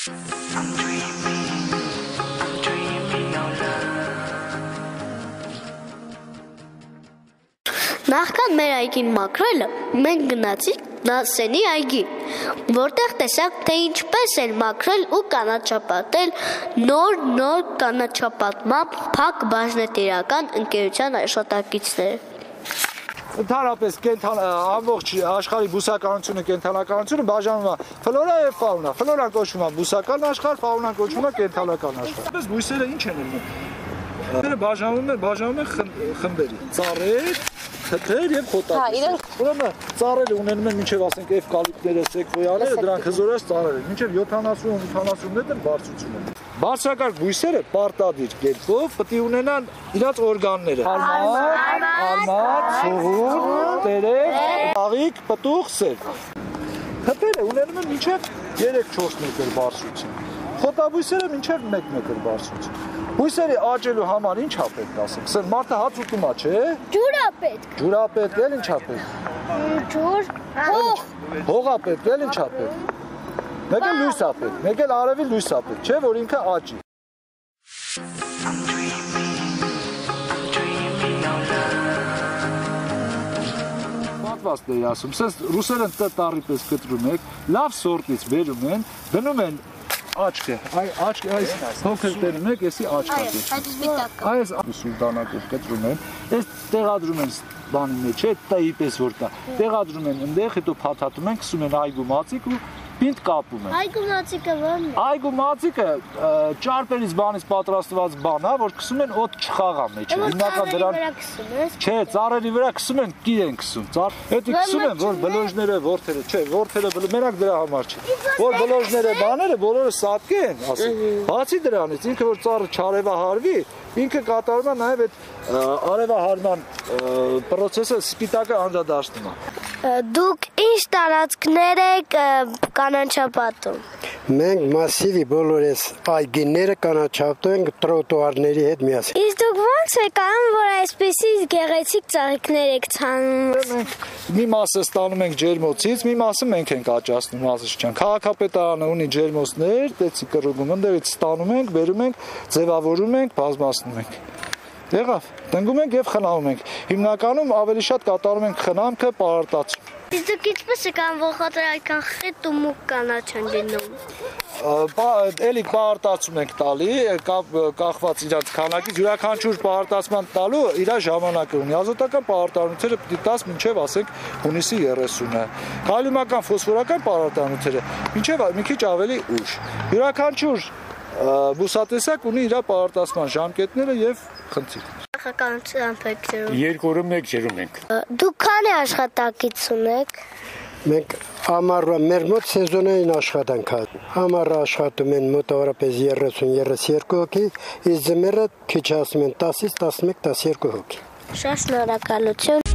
Նախքան մեր այգին մաքրելը, մենք գնացինք Նասենի այգի, որտեղ տեսանք, թե ինչպես են մաքրել ու կանաչապատել նոր կանաչապատմամբ փակ բաժնետիրական ընկերության աշխատակիցները։ Ընդհանրապես ամբողջ աշխարհի բուսականությունը, կենդանականությունը բաժանվում է ֆլորա եւ ֆաունա։ Ֆլորան կոչվում է բուսական աշխարհ, ֆաունան կոչվում է կենդանական աշխարհ։ Այսպես բույսերը ինչ են ելնում։ Բաժանվում են խմբերի։ Ծառեր, թթեր եւ խոտաբույսեր։ Ուրեմն ծառերը ունենում են մինչեւ ասենք էվկալիպտները, սեկվոյաները, դրանք հզորած ծառեր են։ Մինչեւ 70-80 մետր բարձրություն են։ Բարձրակարգ բույսերը պարտադիր կերպով պետք է ունենան իրաց օրգանները։ Արմատ, ցողուն, տերև, աղիք, պտուղ, սև։ Թթերը ունենում են մինչեւ 3-4 մետր բարձրություն։ Խոտաբույսերը մինչեւ 1 մետր բարձրություն։ Բույսերի աճելու համար ինչ է պետք ասեմ։ Սա մարդը հաց ուտում է, չէ՞։ Ջուր է պետք։ Ջուր է պետք, էլ ինչ է պետք։ Ջուր, հող։ Հող է պետք, էլ ինչ է պետք։ Մեկ էլ լույս է պետք, մեկ էլ արևի լույս է պետք, չէ՞ որ ինքը աճի։ Պատվաստն էի ասում, սենց ռուսերեն տարի պես կտրում եք, լավ սորտից բերում են, դնում են աչքը, այս փոքր տերում եք, եսի աչքա կետ։ Այս սուլտանակով կտրում են, այս տեղադրում են բանի մեջ, տայի պես որ կա, տեղադրում են ընդեղ, հետո փաթաթում են, կսում են այգու մածիկ ու պինդ կապում են։ Այգու մածիկը ո՞րն է։ Այգու մածիկը ճարպերից բանից պատրաստված բան է, որ կսում են օդ չխաղա մեջ։ Հիմնական դրան չէ, ծառերի վրա կսում են, կիր են կսում։ Հետո կսում են, որ բլոժները, ворթերը, չէ, ворթերը մենակ դրա համար չէ։ Որ բլոժները բաները բոլորը սատկեն, ասենք։ Բացի դրանից, ինքը որ ծառը չարևահարվի, ինքը կատարում է նաև այդ արևահարման process-ը սպիտակը անդրադարձնում է։ Դուք ինչ տարածքներ եք կանաչապատում։ Մենք մասիվի բոլորս այգիները կանաչապատում ենք տրոտուարների հետ միասին։ Իսկ դուք ո՞նց եք անում, որ այսպիսի գեղեցիկ ծաղիկներ եք ցանում։ Մի մասը ստանում ենք ջերմոցից, մի մասը մենք ենք աճացնում Ազրչյան։ Քաղաքապետարանը ունի ջերմոցներ, տեցի կռուգում, ընդերից ստանում ենք, բերում ենք, ձևավորում ենք, բազմացնում ենք։ Եղավ, տնկում ենք եւ խնամում ենք։ Հիմնականում ավելի շատ կատարում ենք խնամքը, պարարտացում։ Իսկ դուք ինչպես եք անում, որ խոտը այդքան խիտ ու մուգ կանաչ են լինում։ Էլի պարարտացում ենք տալի, կախված իրաց քանակից, յուրաքանչյուր պարարտացման տալու իր ժամանակը ունի։ Ազոտական պարարտանյութերը պիտի տաս մինչև ասենք հունիսի 30-ը։ Կալիումական, ֆոսֆորական պարարտանյութերը մինչև մի քիչ ավելի ուշ։ Յուրաքանչյուր բուսատեսակ ունի իր պարարտացման ժամկետները եւ խնդիրները։ Նախականությամբ եք ջրում։ 2 օրը մեկ ջրում ենք։ Դուք քանի աշխատակից ունեք։ Մենք ամառվա մեր մոտ սեզոնային աշխատանք է։ Ամառը աշխատում են մոտավորապես 30-32 հոգի, իսկ ձմեռը քիչ ասում են 10-ից 11-12 հոգի։ Շատ շնորհակալություն։